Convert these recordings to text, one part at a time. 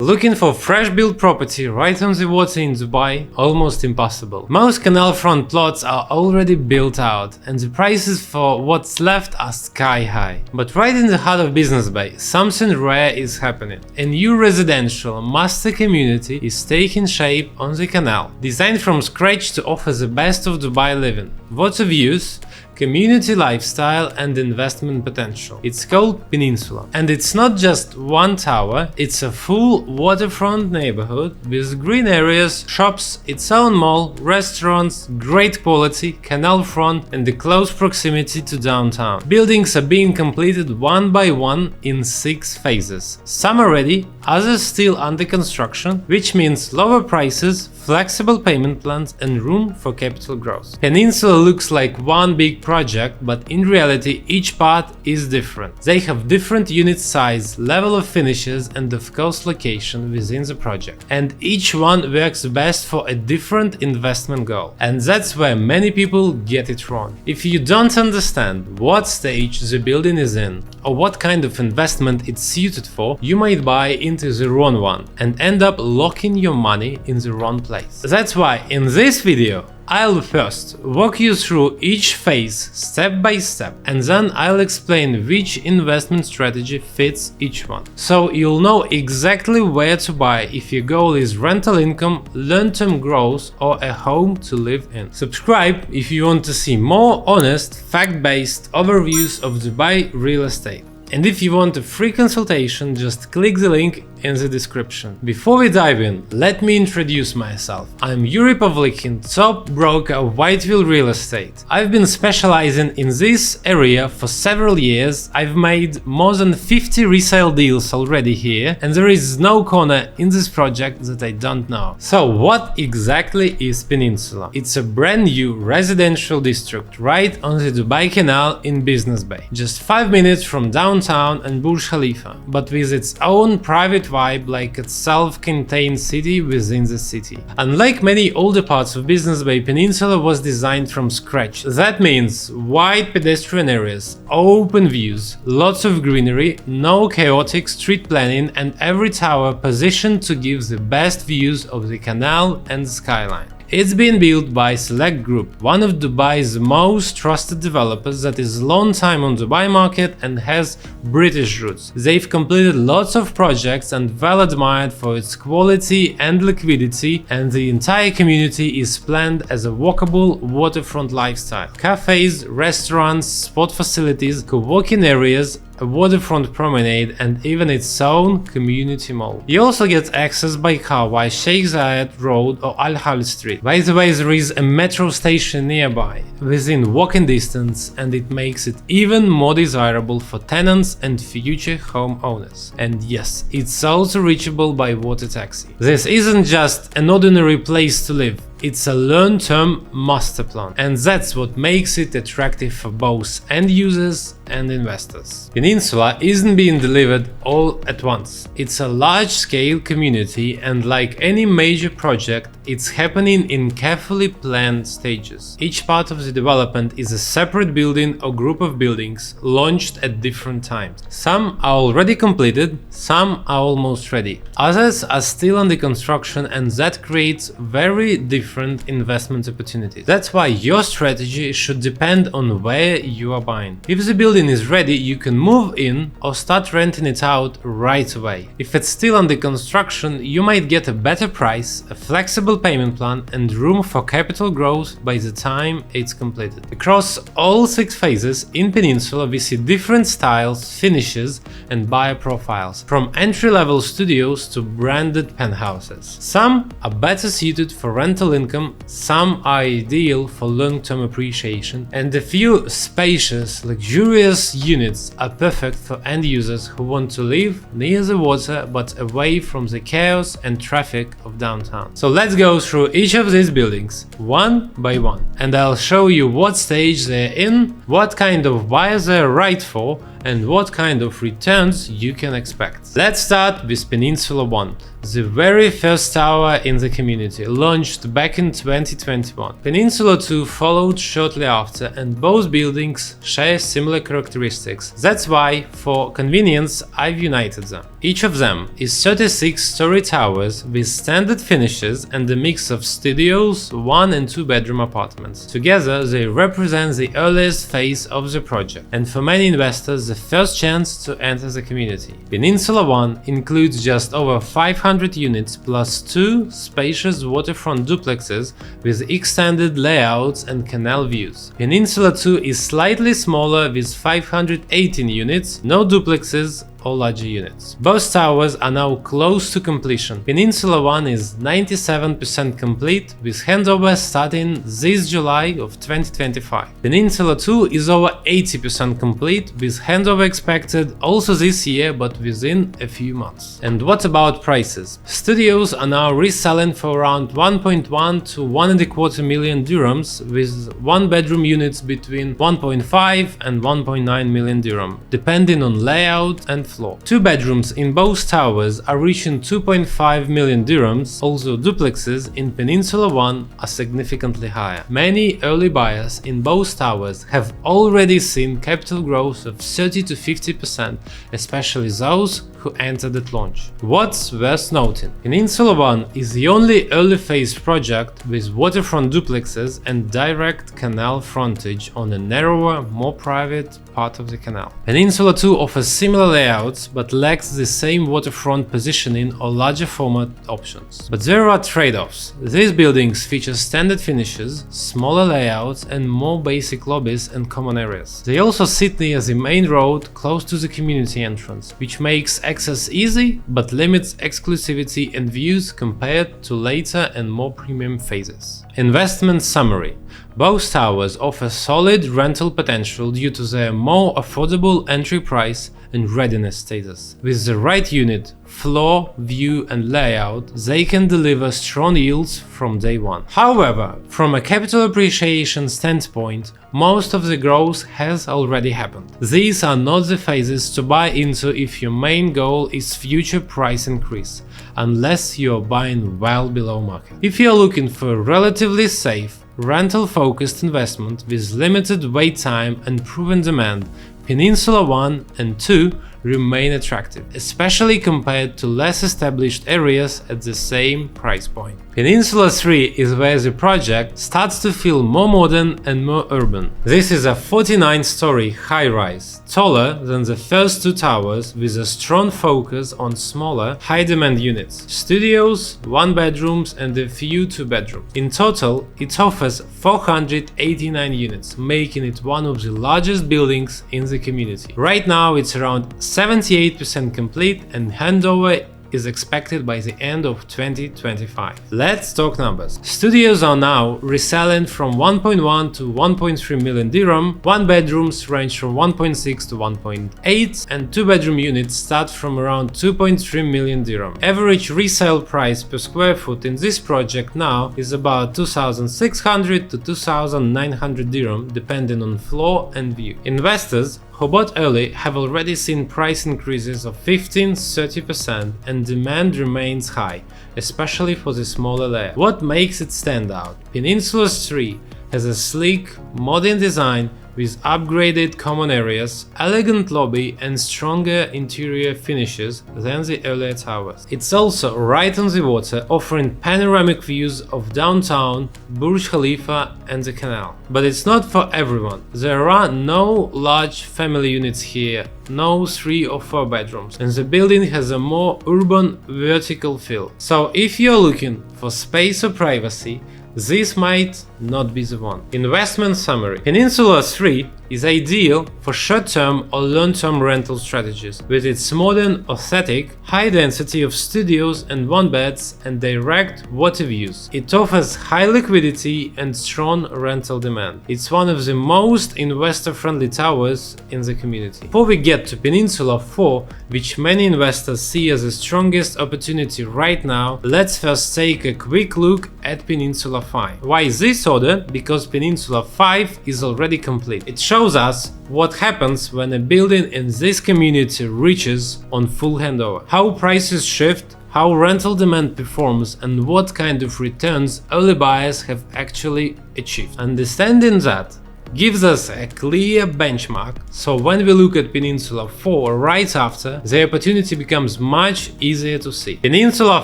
Looking for fresh built property right on the water in Dubai? Almost impossible. Most canal front plots are already built out and the prices for what's left are sky high. But right in the heart of Business Bay, something rare is happening. A new residential master community is taking shape on the canal, designed from scratch to offer the best of Dubai living. Water views, community lifestyle and investment potential. It's called Peninsula. And it's not just one tower, it's a full waterfront neighborhood with green areas, shops, its own mall, restaurants, great quality, canal front and a close proximity to downtown. Buildings are being completed one by one in 6 phases. Some are ready, others still under construction, which means lower prices, flexible payment plans and room for capital growth. Peninsula looks like one big project, but in reality each part is different. They have different unit size, level of finishes and of course location within the project. And each one works best for a different investment goal. And that's where many people get it wrong. If you don't understand what stage the building is in or what kind of investment it's suited for, you might buy into the wrong one and end up locking your money in the wrong place. That's why in this video I'll first walk you through each phase step by step and then I'll explain which investment strategy fits each one. So you'll know exactly where to buy if your goal is rental income, long-term growth or a home to live in. Subscribe if you want to see more honest, fact-based overviews of Dubai real estate. And if you want a free consultation, just click the link in the description. Before we dive in, let me introduce myself. I'm Yuri Pavlikhin, top broker of Whiteville Real Estate. I've been specializing in this area for several years. I've made more than 50 resale deals already here, and there is no corner in this project that I don't know. So what exactly is Peninsula? It's a brand new residential district right on the Dubai Canal in Business Bay, just 5 minutes from downtown and Burj Khalifa, but with its own private vibe like a self-contained city within the city. Unlike many older parts of Business Bay, Peninsula was designed from scratch. That means wide pedestrian areas, open views, lots of greenery, no chaotic street planning and every tower positioned to give the best views of the canal and the skyline. It's been built by Select Group, one of Dubai's most trusted developers that is long time on Dubai market and has British roots. They've completed lots of projects and well admired for its quality and liquidity, and the entire community is planned as a walkable waterfront lifestyle. Cafes, restaurants, sport facilities, co-working areas, a waterfront promenade and even its own community mall. You also get access by car via Sheikh Zayed Road or Al Hal Street. By the way, there is a metro station nearby, within walking distance, and it makes it even more desirable for tenants and future homeowners. And yes, it's also reachable by water taxi. This isn't just an ordinary place to live. It's a long-term master plan, and that's what makes it attractive for both end users and investors. Peninsula isn't being delivered all at once. It's a large-scale community, and like any major project, it's happening in carefully planned stages. Each part of the development is a separate building or group of buildings launched at different times. Some are already completed, some are almost ready. Others are still under construction, and that creates very different investment opportunities. That's why your strategy should depend on where you are buying. If the building is ready, you can move in or start renting it out right away. If it's still under construction, you might get a better price, a flexible payment plan and room for capital growth by the time it's completed. Across all 6 phases in Peninsula, we see different styles, finishes and buyer profiles, from entry-level studios to branded penthouses. Some are better suited for rental income, some are ideal for long-term appreciation, and a few spacious, luxurious units are perfect for end users who want to live near the water but away from the chaos and traffic of downtown. So let's go through each of these buildings one by one, and I'll show you what stage they're in, what kind of buyers they're right for, and what kind of returns you can expect. Let's start with Peninsula One, the very first tower in the community, launched back in 2021. Peninsula 2 followed shortly after, and both buildings share similar characteristics. That's why, for convenience, I've united them. Each of them is 36-story towers with standard finishes and a mix of studios, 1- and 2-bedroom apartments. Together, they represent the earliest phase of the project, and for many investors, the first chance to enter the community. Peninsula One includes just over 500 units plus 2 spacious waterfront duplexes with extended layouts and canal views. Peninsula 2 is slightly smaller with 518 units, no duplexes or larger units. Both towers are now close to completion. Peninsula One is 97% complete, with handover starting this July of 2025. Peninsula 2 is over 80% complete, with handover expected also this year, but within a few months. And what about prices? Studios are now reselling for around 1.1 to 1.25 million dirhams, with 1-bedroom units between 1.5 and 1.9 million dirham, depending on layout and floor. 2 bedrooms in both towers are reaching 2.5 million dirhams, although duplexes in Peninsula One are significantly higher. Many early buyers in both towers have already seen capital growth of 30 to 50%, especially those who entered at launch. What's worth noting? Peninsula One is the only early phase project with waterfront duplexes and direct canal frontage on a narrower, more private part of the canal. Peninsula 2 offers similar layouts but lacks the same waterfront positioning or larger format options. But there are trade-offs. These buildings feature standard finishes, smaller layouts, and more basic lobbies and common areas. They also sit near the main road close to the community entrance, which makes access easy but limits exclusivity and views compared to later and more premium phases. Investment summary. Both towers offer solid rental potential due to their more affordable entry price and readiness status. With the right unit, floor, view and layout, they can deliver strong yields from day one. However, from a capital appreciation standpoint, most of the growth has already happened. These are not the phases to buy into if your main goal is future price increase, unless you're buying well below market. If you're looking for a relatively safe, rental-focused investment with limited wait time and proven demand, Peninsula 1 and 2 remain attractive, especially compared to less established areas at the same price point. Peninsula 3 is where the project starts to feel more modern and more urban. This is a 49-story high-rise, taller than the first 2 towers, with a strong focus on smaller, high-demand units, studios, 1-bedrooms and a few 2-bedrooms. In total, it offers 489 units, making it one of the largest buildings in the community. Right now it's around 78% complete and handover is expected by the end of 2025. Let's talk numbers. Studios are now reselling from 1.1 to 1.3 million dirham, 1-bedrooms range from 1.6 to 1.8, and 2-bedroom units start from around 2.3 million dirham. Average resale price per square foot in this project now is about 2,600 to 2,900 dirham, depending on floor and view. Investors who bought early have already seen price increases of 15–30% and demand remains high, especially for the smaller layer. What makes it stand out? Peninsula 3 has a sleek, modern design with upgraded common areas, elegant lobby and stronger interior finishes than the earlier towers. It's also right on the water, offering panoramic views of downtown, Burj Khalifa and the canal. But it's not for everyone. There are no large family units here, no 3 or 4 bedrooms, and the building has a more urban, vertical feel. So if you're looking for space or privacy, this might not be the one. Investment summary. Peninsula 3 is ideal for short-term or long-term rental strategies. With its modern aesthetic, high density of studios and 1-beds and direct water views, it offers high liquidity and strong rental demand. It's one of the most investor-friendly towers in the community. Before we get to Peninsula 4, which many investors see as the strongest opportunity right now, let's first take a quick look at Peninsula Peninsula 5. Why is this order? Because Peninsula 5 is already complete. It shows us what happens when a building in this community reaches on full handover, how prices shift, how rental demand performs, and what kind of returns early buyers have actually achieved. Understanding that gives us a clear benchmark, so when we look at Peninsula 4 right after, the opportunity becomes much easier to see. Peninsula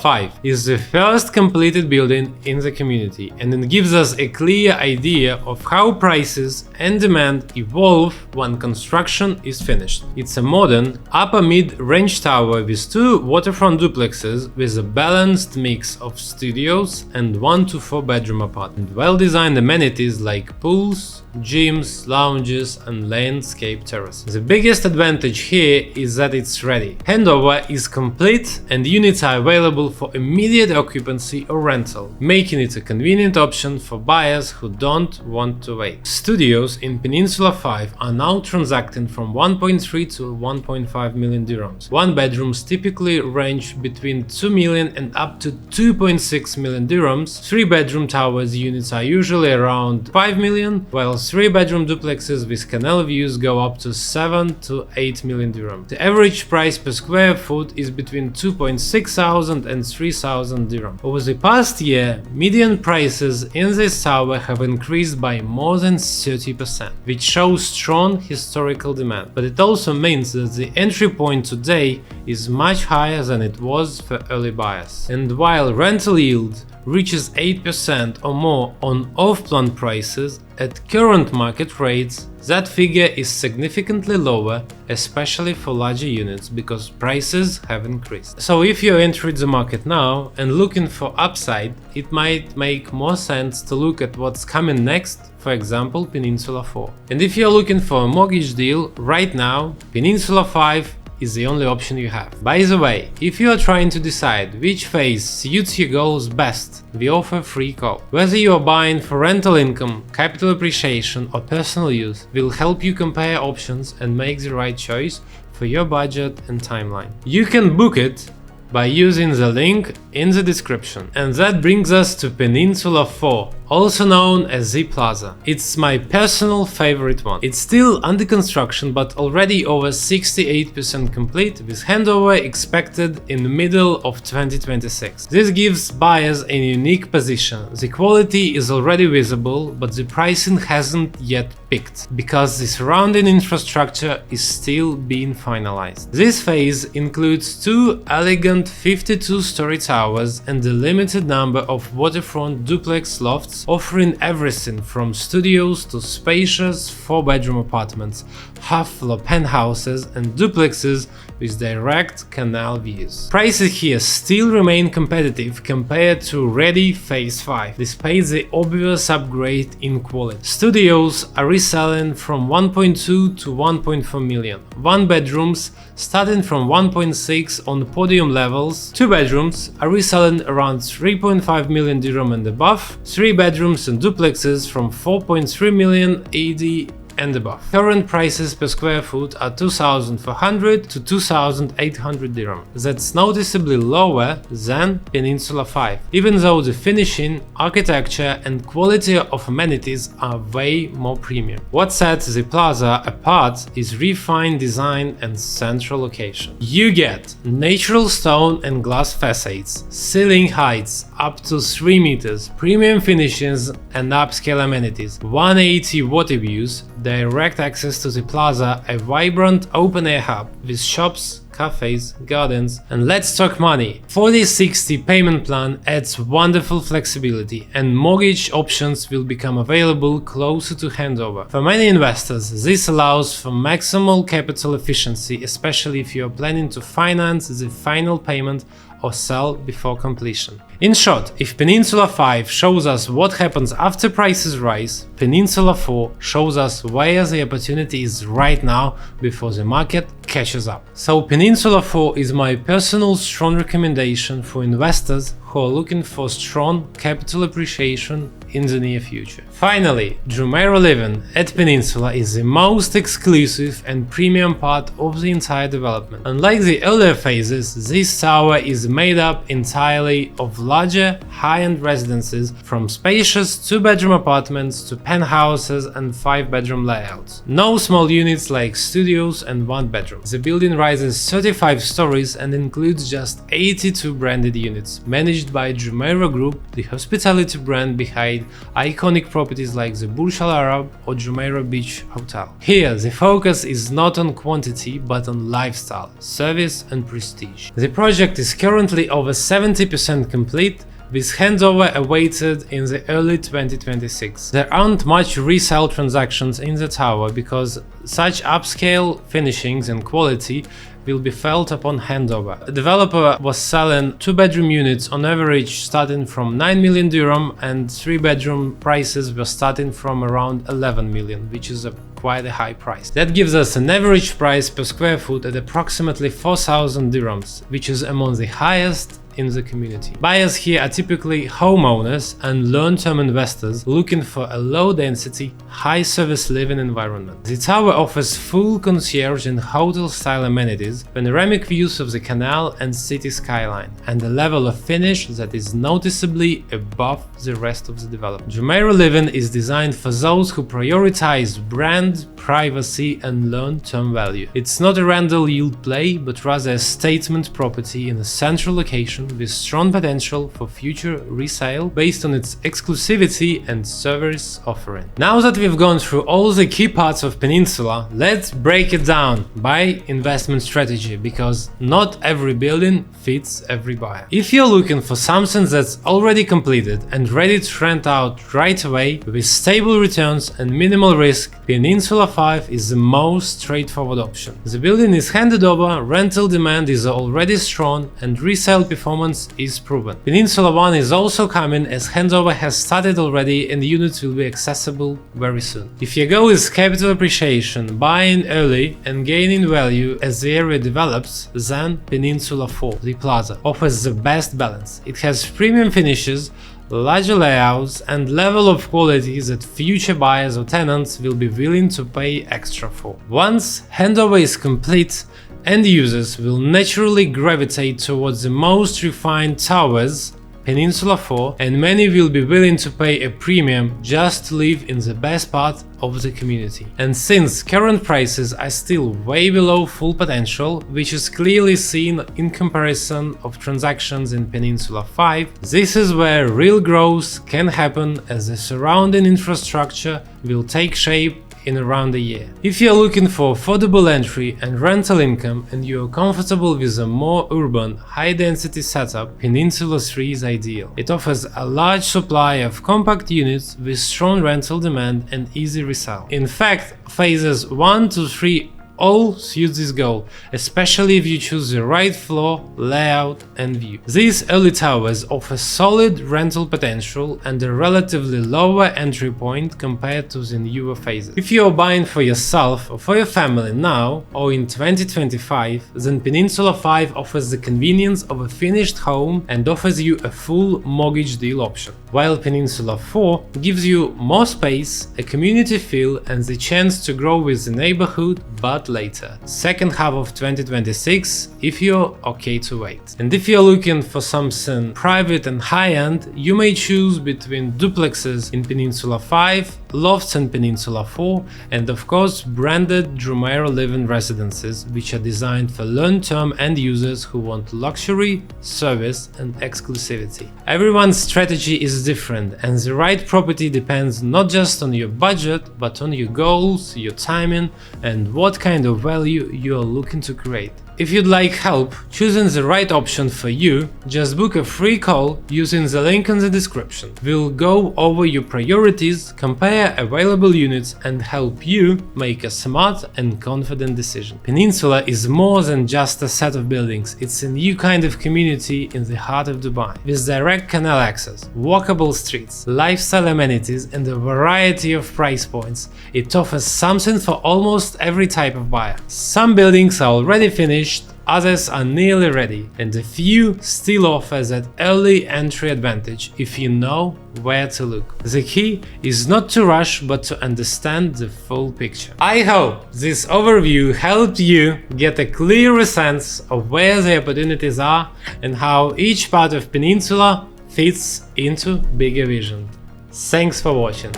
5 is the first completed building in the community, and it gives us a clear idea of how prices and demand evolve when construction is finished. It's a modern, upper mid-range tower with 2 waterfront duplexes with a balanced mix of studios and 1 to 4 bedroom apartment, well-designed amenities like pools, gyms, lounges, and landscape terraces. The biggest advantage here is that it's ready. Handover is complete and units are available for immediate occupancy or rental, making it a convenient option for buyers who don't want to wait. Studios in Peninsula 5 are now transacting from 1.3 to 1.5 million dirhams. One bedrooms typically range between 2 million and up to 2.6 million dirhams. 3 bedroom towers units are usually around 5 million, while 3 bedroom duplexes with canal views go up to 7 to 8 million dirham. The average price per square foot is between 2.6 thousand and 3,000 dirham. Over the past year, median prices in this tower have increased by more than 30%, which shows strong historical demand. But it also means that the entry point today is much higher than it was for early buyers. And while rental yield reaches 8% or more on off-plan prices, at current market rates, that figure is significantly lower, especially for larger units, because prices have increased. So if you're entering the market now and looking for upside, it might make more sense to look at what's coming next, for example Peninsula 4. And if you're looking for a mortgage deal right now, Peninsula 5 is the only option you have. By the way, if you are trying to decide which phase suits your goals best, we offer free call. Whether you are buying for rental income, capital appreciation, or personal use, we'll help you compare options and make the right choice for your budget and timeline. You can book it by using the link in the description. And that brings us to Peninsula 4, also known as Z Plaza. It's my personal favorite one. It's still under construction, but already over 68% complete, with handover expected in the middle of 2026. This gives buyers a unique position. The quality is already visible, but the pricing hasn't yet picked, because the surrounding infrastructure is still being finalized. This phase includes 2 elegant 52-story towers and a limited number of waterfront duplex lofts, offering everything from studios to spacious 4-bedroom apartments, half-floor penthouses, and duplexes with direct canal views. Prices here still remain competitive compared to ready Phase 5, despite the obvious upgrade in quality. Studios are reselling from 1.2 to 1.4 million, 1-bedrooms starting from 1.6 on podium levels, 2 bedrooms are reselling around 3.5 million dirham and above, 3 bedrooms and duplexes from 4.3 million AD and above. Current prices per square foot are 2,400 to 2,800 dirham. That's noticeably lower than Peninsula 5, even though the finishing, architecture and quality of amenities are way more premium. What sets the plaza apart is refined design and central location. You get natural stone and glass facades, ceiling heights up to 3 meters, premium finishes and upscale amenities, 180 water views, direct access to the plaza, a vibrant open-air hub with shops, cafes, gardens, and let's talk money. 40/60 payment plan adds wonderful flexibility, and mortgage options will become available closer to handover. For many investors, this allows for maximal capital efficiency, especially if you are planning to finance the final payment or sell before completion. In short, if Peninsula 5 shows us what happens after prices rise, Peninsula 4 shows us where the opportunity is right now before the market catches up. So Peninsula 4 is my personal strong recommendation for investors who are looking for strong capital appreciation in the near future. Finally, Jumeirah Living at Peninsula is the most exclusive and premium part of the entire development. Unlike the earlier phases, this tower is made up entirely of larger, high-end residences, from spacious 2-bedroom apartments to penthouses and 5-bedroom layouts. No small units like studios and 1-bedroom. The building rises 35 stories and includes just 82 branded units, managed by Jumeirah Group, the hospitality brand behind iconic properties like the Burj Al Arab or Jumeirah Beach Hotel. Here, the focus is not on quantity but on lifestyle, service and prestige. The project is currently over 70% complete, with handover awaited in the early 2026. There aren't much resale transactions in the tower because such upscale finishings and quality will be felt upon handover. The developer was selling 2-bedroom units on average starting from 9 million dirham, and 3-bedroom prices were starting from around 11 million, which is quite a high price. That gives us an average price per square foot at approximately 4,000 dirhams, which is among the highest in the community. Buyers here are typically homeowners and long-term investors looking for a low-density, high-service living environment. The tower offers full concierge and hotel-style amenities, panoramic views of the canal and city skyline, and a level of finish that is noticeably above the rest of the development. Jumeirah Living is designed for those who prioritize brand, privacy and long-term value. It's not a rental yield play, but rather a statement property in a central location with strong potential for future resale based on its exclusivity and service offering. Now that we've gone through all the key parts of Peninsula, let's break it down by investment strategy, because not every building fits every buyer. If you're looking for something that's already completed and ready to rent out right away with stable returns and minimal risk, Peninsula 5 is the most straightforward option. The building is handed over, rental demand is already strong, and resale performance is proven. Peninsula 1 is also coming, as handover has started already and the units will be accessible very soon. If your goal is capital appreciation, buying early and gaining value as the area develops, then Peninsula 4, the plaza, offers the best balance. It has premium finishes, larger layouts and level of quality that future buyers or tenants will be willing to pay extra for. Once handover is complete, end users will naturally gravitate towards the most refined towers, Peninsula 4, and many will be willing to pay a premium just to live in the best part of the community. And since current prices are still way below full potential, which is clearly seen in comparison of transactions in Peninsula 5, this is where real growth can happen, as the surrounding infrastructure will take shape in around a year. If you're looking for affordable entry and rental income and you're comfortable with a more urban, high-density setup, Peninsula 3 is ideal. It offers a large supply of compact units with strong rental demand and easy resale. In fact, phases 1 to 3 all suit this goal, especially if you choose the right floor, layout and view. These early towers offer solid rental potential and a relatively lower entry point compared to the newer phases. If you are buying for yourself or for your family now or in 2025, then Peninsula 5 offers the convenience of a finished home and offers you a full mortgage deal option, while Peninsula 4 gives you more space, a community feel and the chance to grow with the neighborhood, but later, second half of 2026, if you're okay to wait. And if you're looking for something private and high-end, you may choose between duplexes in Peninsula 5, lofts in Peninsula 4, and of course branded Jumeirah Living residences, which are designed for long-term end users who want luxury, service and exclusivity. Everyone's strategy is different, and the right property depends not just on your budget, but on your goals, your timing and what kind of value you are looking to create. If you'd like help choosing the right option for you, just book a free call using the link in the description. We'll go over your priorities, compare available units and help you make a smart and confident decision. Peninsula is more than just a set of buildings, it's a new kind of community in the heart of Dubai. With direct canal access, walkable streets, lifestyle amenities and a variety of price points, it offers something for almost every type of buyer. Some buildings are already finished, others are nearly ready, and a few still offer that early entry advantage if you know where to look. The key is not to rush but to understand the full picture. I hope this overview helped you get a clearer sense of where the opportunities are and how each part of Peninsula fits into bigger vision. Thanks for watching.